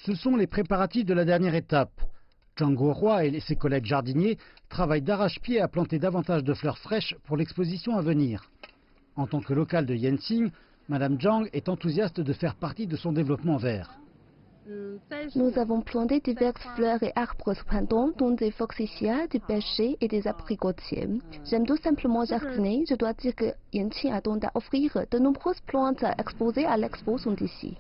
Ce sont les préparatifs de la dernière étape. Zhang Guohua et ses collègues jardiniers travaillent d'arrache-pied à planter davantage de fleurs fraîches pour l'exposition à venir. En tant que locale de Yanqing, Madame Zhang est enthousiaste de faire partie de son développement vert. Nous avons planté diverses fleurs et arbres au printemps, dont des forsythias, des pêchers et des abricotiers. J'aime tout simplement jardiner. Je dois dire que Yanqing a donc à offrir de nombreuses plantes exposées à l'expo sont ici.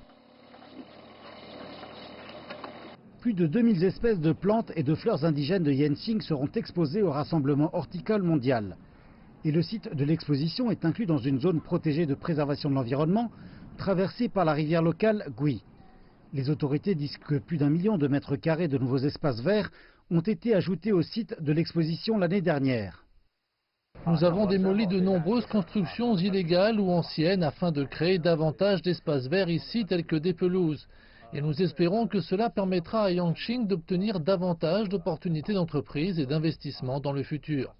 Plus de 2000 espèces de plantes et de fleurs indigènes de Yanqing seront exposées au rassemblement horticole mondial. Et le site de l'exposition est inclus dans une zone protégée de préservation de l'environnement, traversée par la rivière locale Gui. Les autorités disent que plus d'1 million de mètres carrés de nouveaux espaces verts ont été ajoutés au site de l'exposition l'année dernière. Nous avons démoli de nombreuses constructions illégales ou anciennes afin de créer davantage d'espaces verts ici tels que des pelouses. Et nous espérons que cela permettra à Yanqing d'obtenir davantage d'opportunités d'entreprise et d'investissement dans le futur.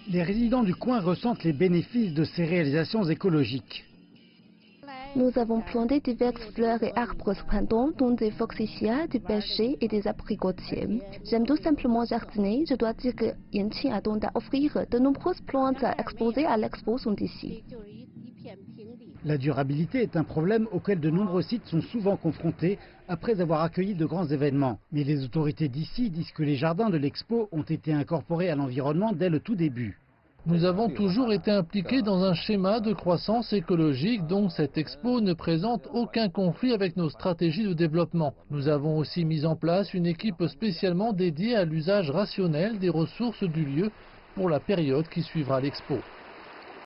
Les résidents du coin ressentent les bénéfices de ces réalisations écologiques. Nous avons planté diverses fleurs et arbres au printemps, dont des forsythias, des pêchers et des abricotiers. J'aime tout simplement jardiner. Je dois dire que Yanqing a donc à offrir de nombreuses plantes exposées à l'expo sont ici. La durabilité est un problème auquel de nombreux sites sont souvent confrontés après avoir accueilli de grands événements. Mais les autorités d'ici disent que les jardins de l'expo ont été incorporés à l'environnement dès le tout début. Nous avons toujours été impliqués dans un schéma de croissance écologique, donc cette expo ne présente aucun conflit avec nos stratégies de développement. Nous avons aussi mis en place une équipe spécialement dédiée à l'usage rationnel des ressources du lieu pour la période qui suivra l'expo.